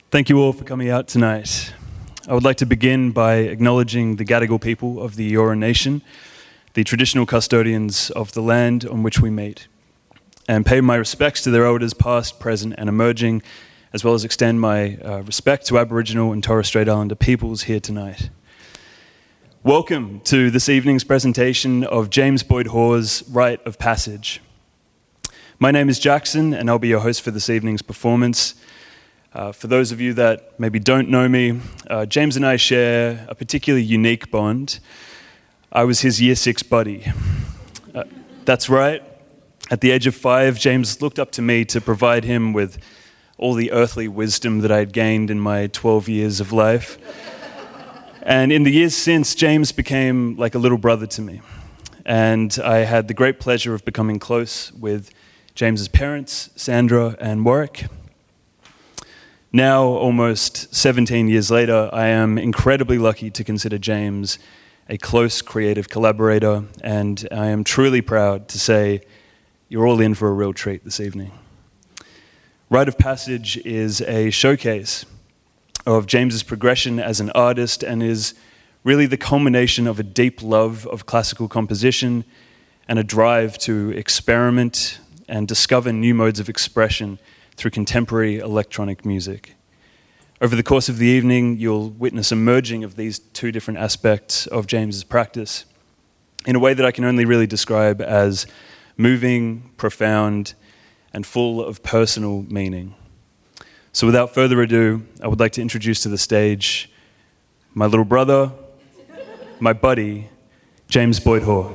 Thank you all for coming out tonight. I would like to begin by acknowledging the Gadigal people of the Eora Nation, the traditional custodians of the land on which we meet, and pay my respects to their elders past, present and emerging, as well as extend my respect to Aboriginal and Torres Strait Islander peoples here tonight. Welcome to this evening's presentation of James Boyd-Hoare's Rite of Passage. My name is Jackson and I'll be your host for this evening's performance. For those of you that maybe don't know me, James and I share a particularly unique bond. I was his year 6 buddy. That's right. At the age of 5, James looked up to me to provide him with all the earthly wisdom that I had gained in my 12 years of life. And in the years since, James became like a little brother to me. And I had the great pleasure of becoming close with James's parents, Sandra and Warwick. Now, almost 17 years later, I am incredibly lucky to consider James a close creative collaborator, and I am truly proud to say you're all in for a real treat this evening. Rite of Passage is a showcase of James's progression as an artist and is really the culmination of a deep love of classical composition and a drive to experiment and discover new modes of expression through contemporary electronic music. Over the course of the evening, you'll witness a merging of these two different aspects of James's practice in a way that I can only really describe as moving, profound, and full of personal meaning. So without further ado, I would like to introduce to the stage my little brother, my buddy, James Boyd-Hoare.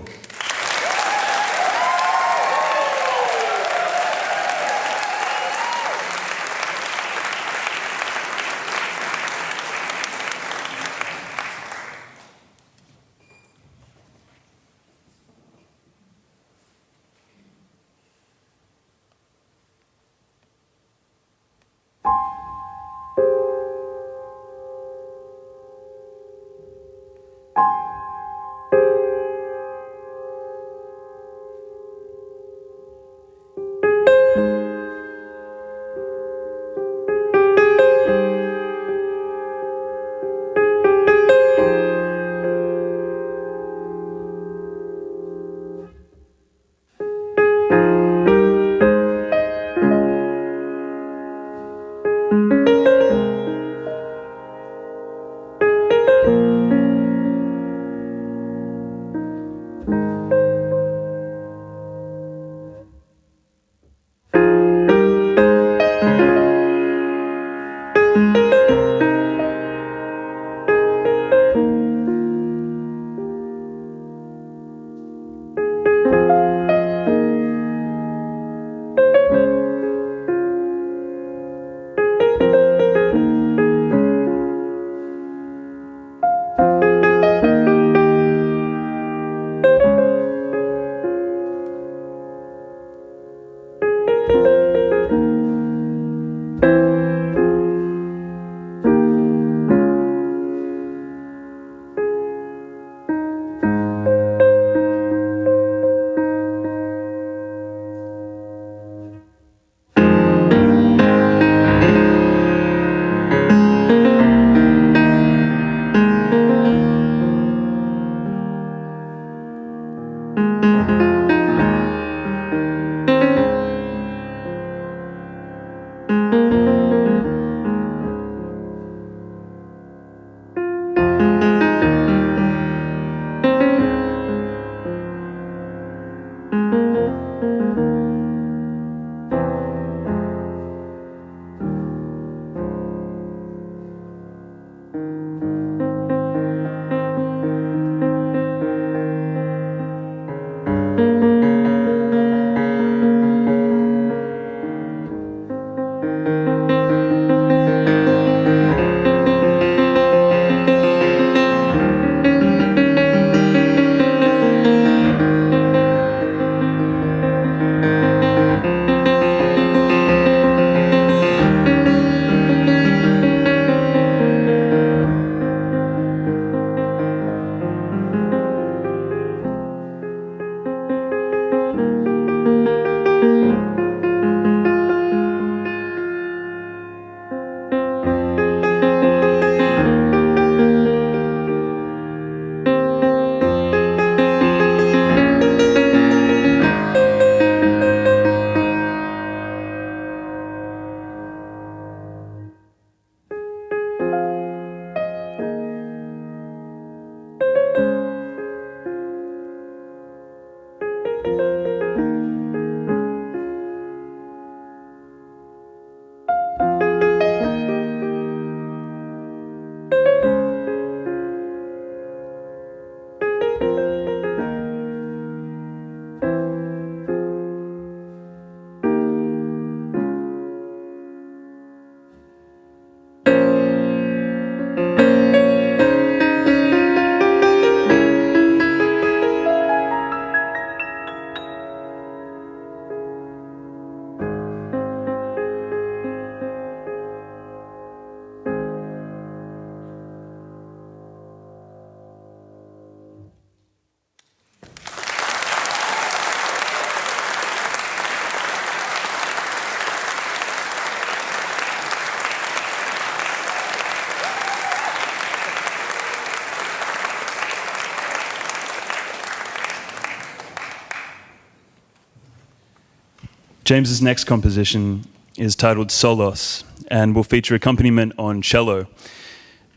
James's next composition is titled Solos and will feature accompaniment on cello.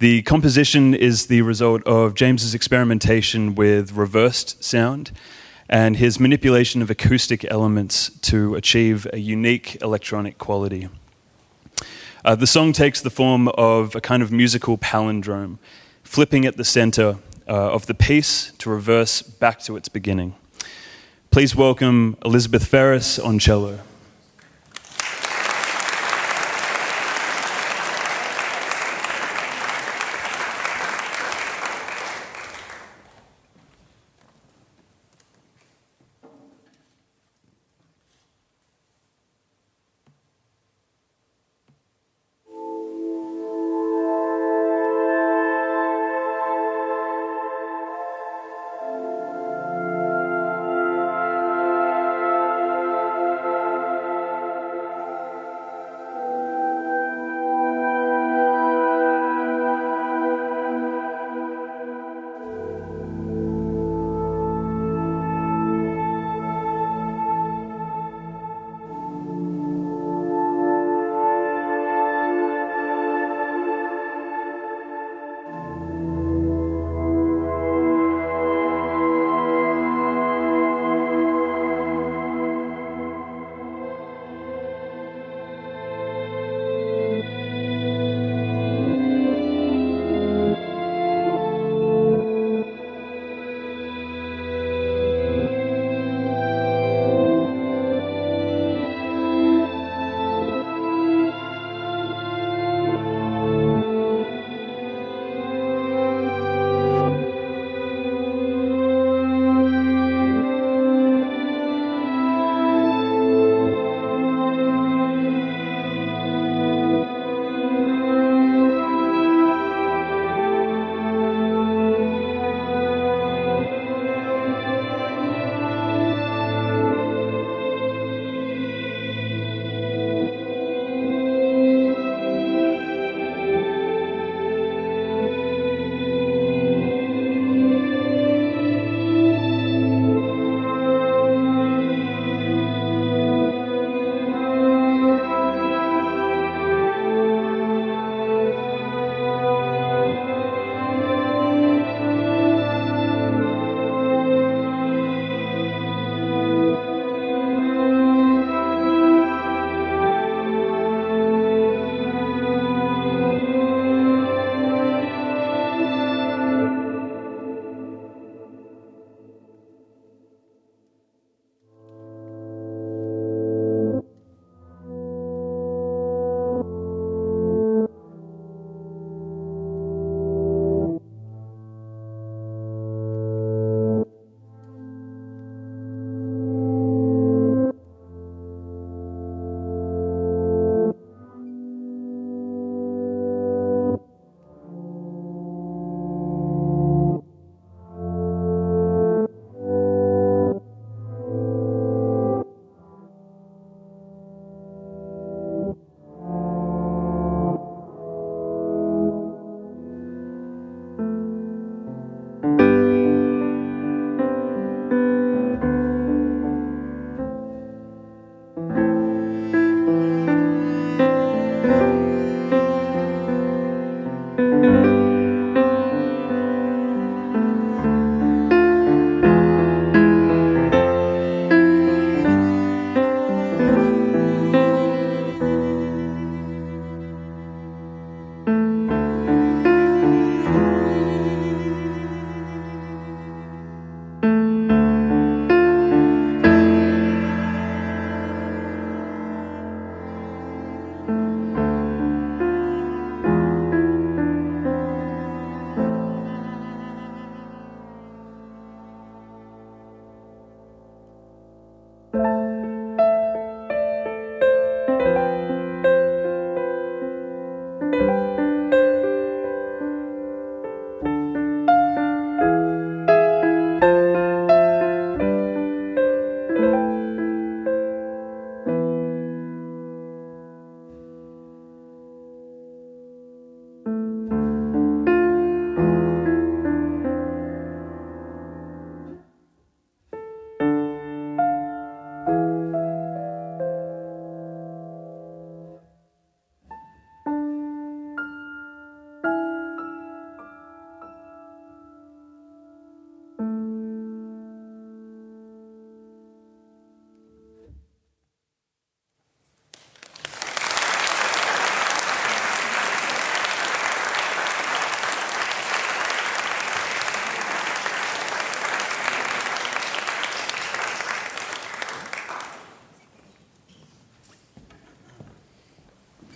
The composition is the result of James's experimentation with reversed sound and his manipulation of acoustic elements to achieve a unique electronic quality. The song takes the form of a kind of musical palindrome, flipping at the center of the piece to reverse back to its beginning. Please welcome Elizabeth Ferris on cello.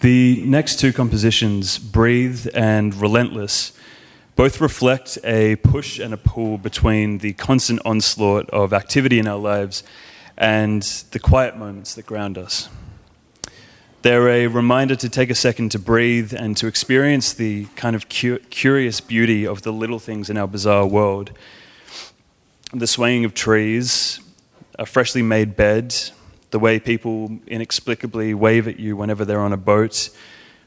The next two compositions, Breathe and Relentless, both reflect a push and a pull between the constant onslaught of activity in our lives and the quiet moments that ground us. They're a reminder to take a second to breathe and to experience the kind of curious beauty of the little things in our bizarre world. The swaying of trees, a freshly made bed, the way people inexplicably wave at you whenever they're on a boat,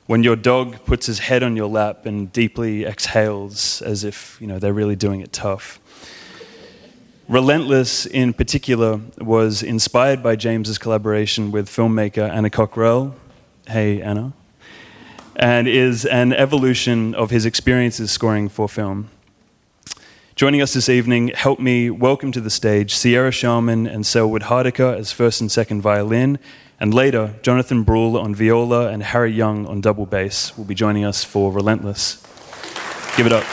when your dog puts his head on your lap and deeply exhales as if, they're really doing it tough. Relentless, in particular, was inspired by James's collaboration with filmmaker Anna Cockrell. Hey, Anna. And is an evolution of his experiences scoring for film. Joining us this evening, help me welcome to the stage Sierra Sharman and Selwood Hardiker as first and second violin, and later, Jonathan Bruhl on viola and Harry Young on double bass will be joining us for Relentless. Give it up.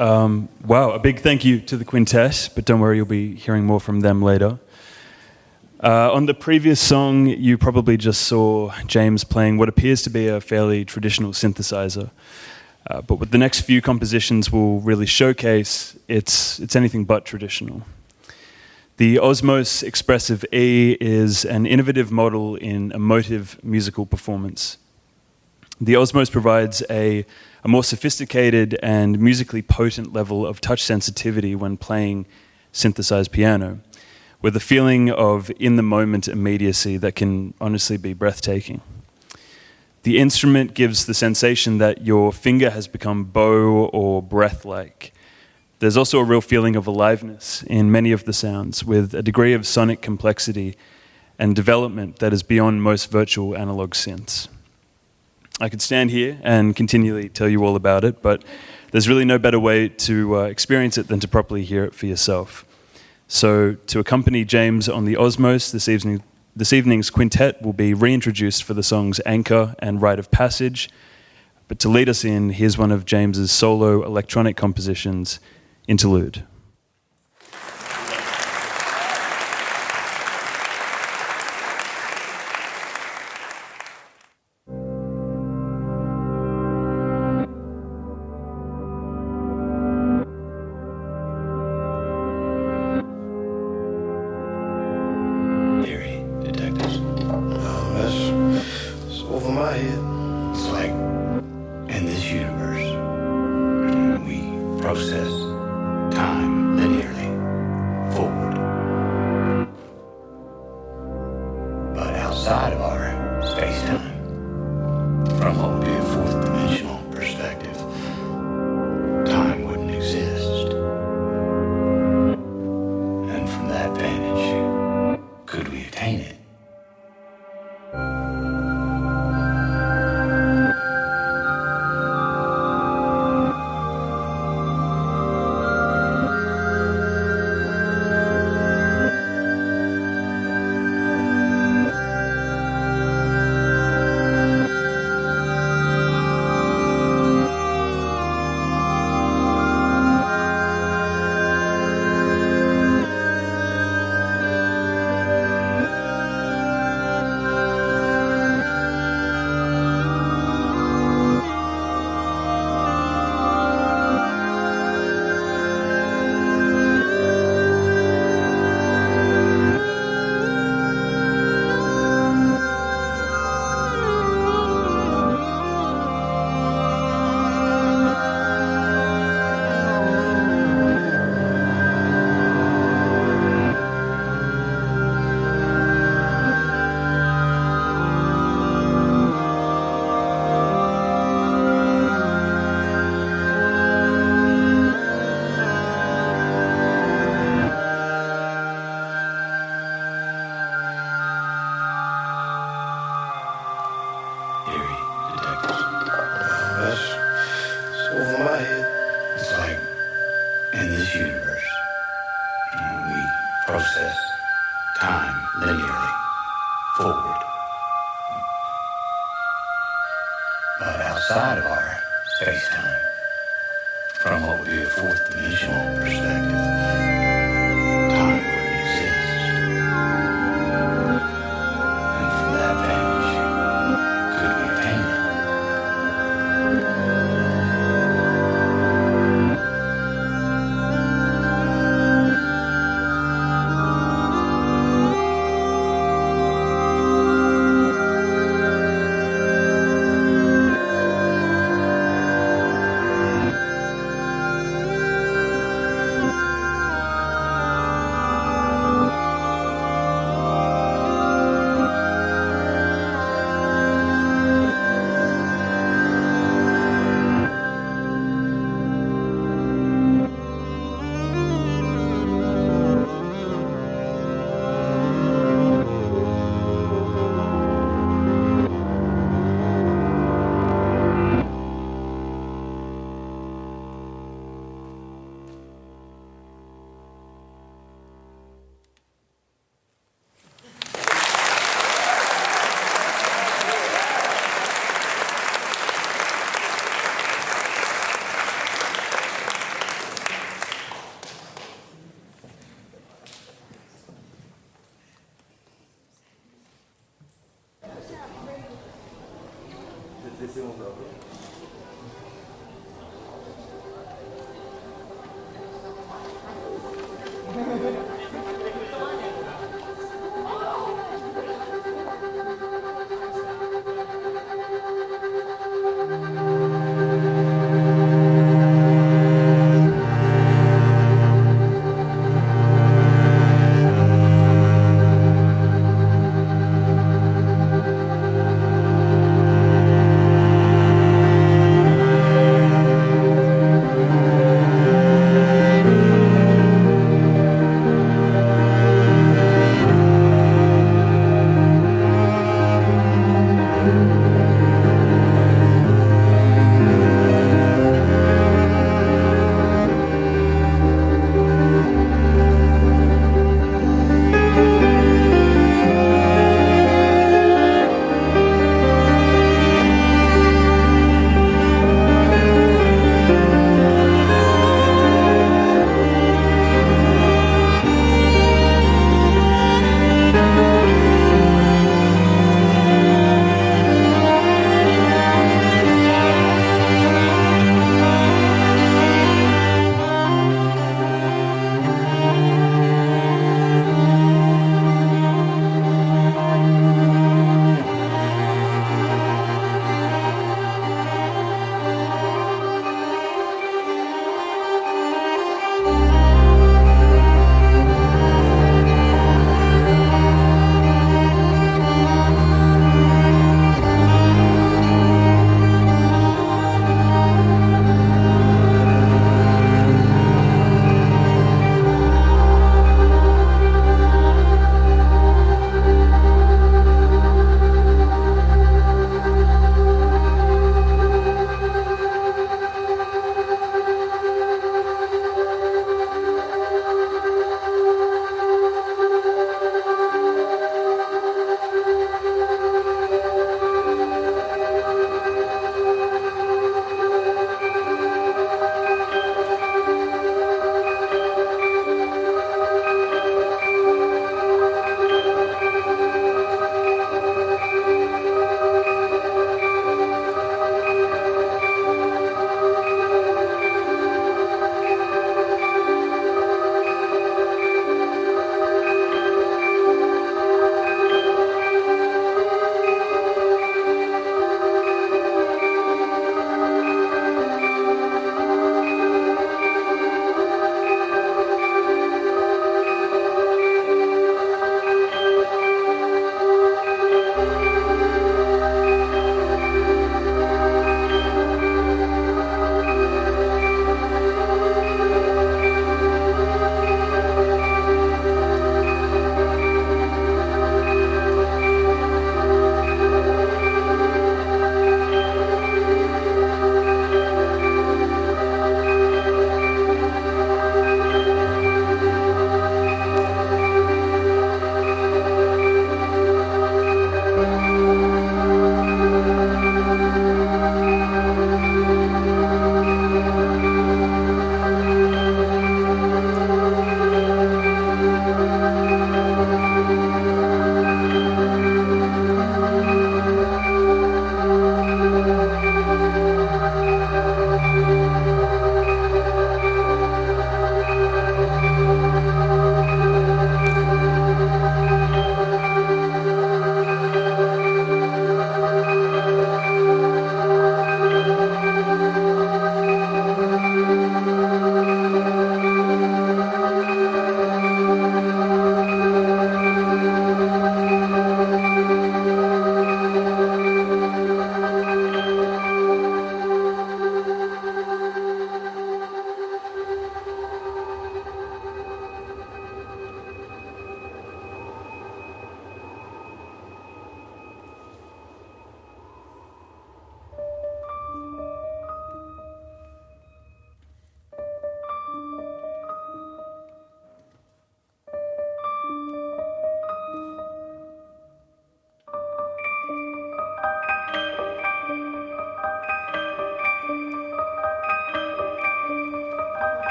Wow, a big thank you to the quintet, but don't worry, you'll be hearing more from them later. On the previous song, you probably just saw James playing what appears to be a fairly traditional synthesizer. But what the next few compositions will really showcase, it's anything but traditional. The Osmose Expressive E is an innovative model in emotive musical performance. The Osmose provides a more sophisticated and musically potent level of touch sensitivity when playing synthesized piano, with a feeling of in-the-moment immediacy that can honestly be breathtaking. The instrument gives the sensation that your finger has become bow or breath-like. There's also a real feeling of aliveness in many of the sounds, with a degree of sonic complexity and development that is beyond most virtual analog synths. I could stand here and continually tell you all about it, but there's really no better way to experience it than to properly hear it for yourself. So to accompany James on the Osmose this evening's quintet will be reintroduced for the songs Anchor and Rite of Passage, but to lead us in, here's one of James's solo electronic compositions, Interlude.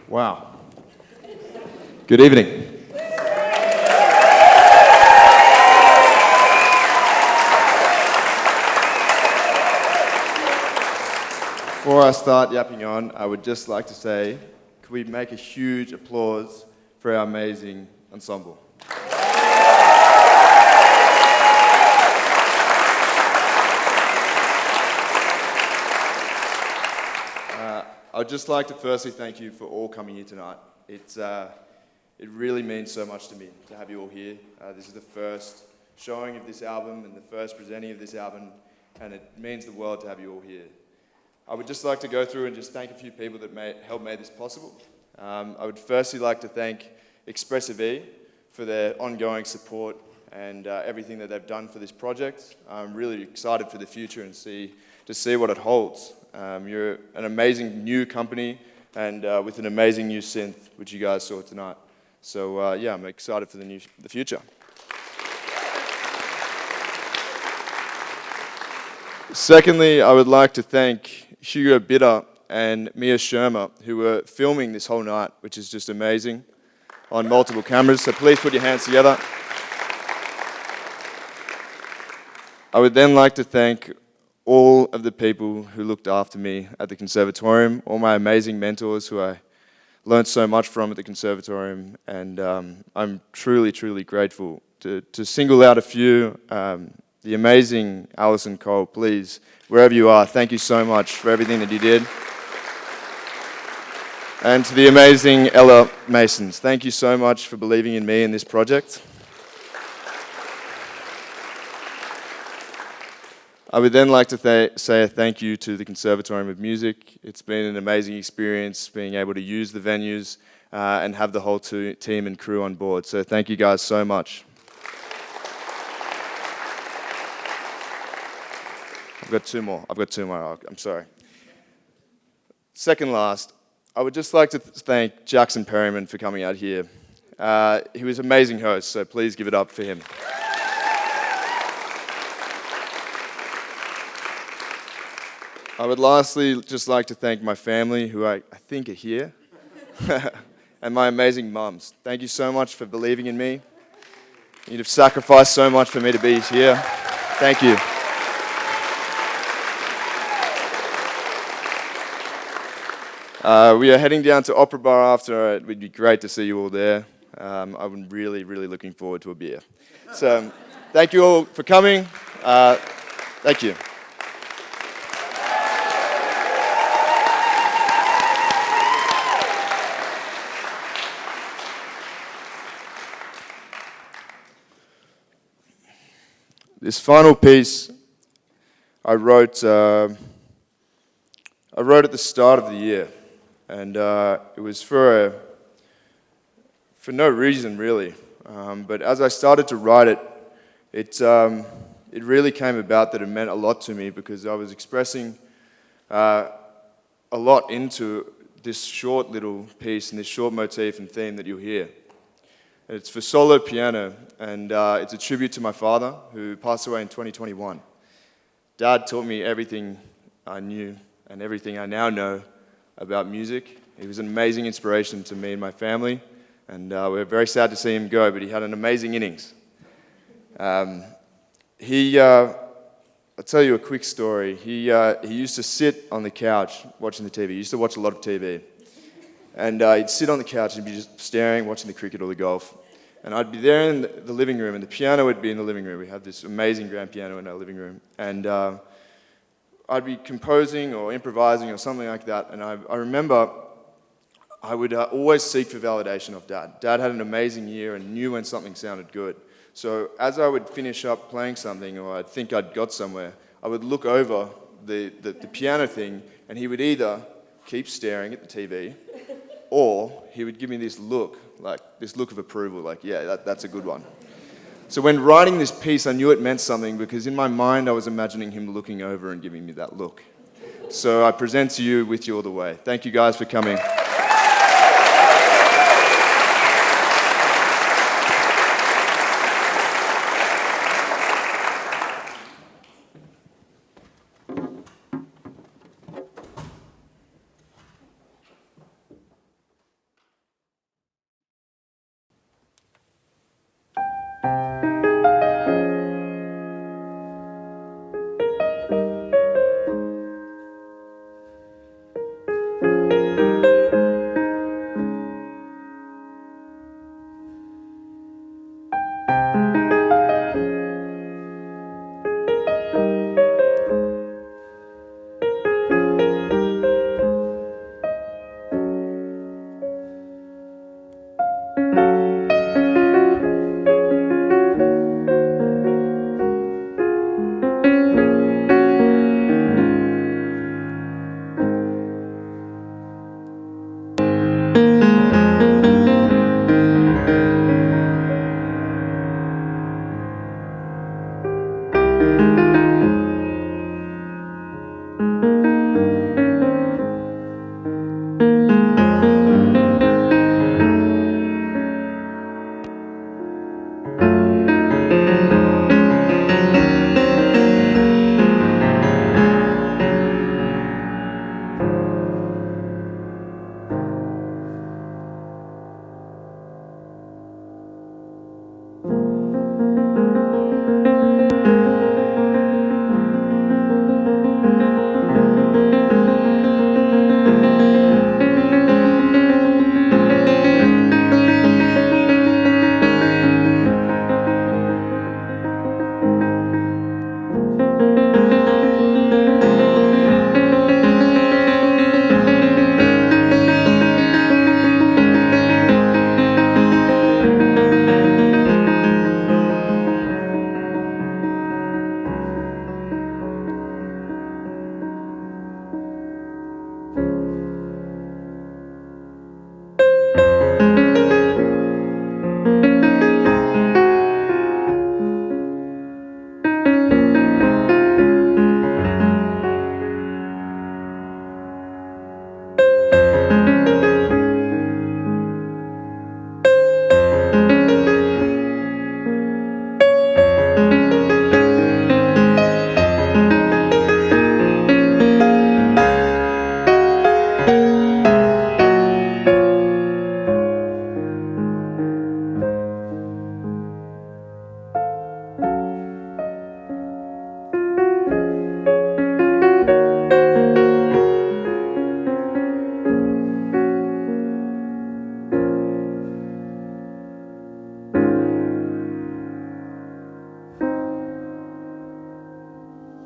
Wow. Good evening. Before I start yapping on, I would just like to say, could we make a huge applause for our amazing ensemble? I would just like to firstly thank you for all coming here tonight. It really means so much to me to have you all here. This is the first showing of this album and the first presenting of this album, and it means the world to have you all here. I would just like to go through and just thank a few people that helped make this possible. I would firstly like to thank Expressive E for their ongoing support and everything that they've done for this project. I'm really excited for the future and to see what it holds. You're an amazing new company and with an amazing new synth, which you guys saw tonight. So yeah, I'm excited for the future. Secondly, I would like to thank Hugo Bitter and Mia Shermer, who were filming this whole night, which is just amazing, on multiple cameras. So please put your hands together. I would then like to thank all of the people who looked after me at the Conservatorium, all my amazing mentors who I learned so much from at the Conservatorium, and I'm truly, truly grateful. To single out a few, the amazing Alison Cole, please, wherever you are, thank you so much for everything that you did. And to the amazing Ella Masons, thank you so much for believing in me in this project. I would then like to say a thank you to the Conservatorium of Music. It's been an amazing experience being able to use the venues and have the whole team and crew on board. So thank you guys so much. I've got two more. I'm sorry. Second last, I would just like to thank Jackson Perryman for coming out here. He was an amazing host, so please give it up for him. I would lastly just like to thank my family, who I think are here, and my amazing mums. Thank you so much for believing in me. You've sacrificed so much for me to be here. Thank you. We are heading down to Opera Bar after. It would be great to see you all there. I'm really, really looking forward to a beer. So, thank you all for coming. Thank you. This final piece I wrote at the start of the year, and it was for no reason really. But as I started to write it, it really came about that it meant a lot to me because I was expressing a lot into this short little piece and this short motif and theme that you'll hear. It's for solo piano, and it's a tribute to my father, who passed away in 2021. Dad taught me everything I knew and everything I now know about music. He was an amazing inspiration to me and my family, and we're very sad to see him go, but he had an amazing innings. I'll tell you a quick story. He used to sit on the couch watching the TV. He used to watch a lot of TV. And he'd sit on the couch and be just staring, watching the cricket or the golf. And I'd be there in the living room, and the piano would be in the living room. We had this amazing grand piano in our living room. And I'd be composing or improvising or something like that. And I remember I would always seek for validation of Dad. Dad had an amazing year and knew when something sounded good. So as I would finish up playing something, or I'd think I'd got somewhere, I would look over the piano thing, and he would either keep staring at the TV, or he would give me this look of approval, like, yeah, that's a good one. So when writing this piece, I knew it meant something because in my mind I was imagining him looking over and giving me that look. So I present to you With You All the Way. Thank you guys for coming.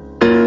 you.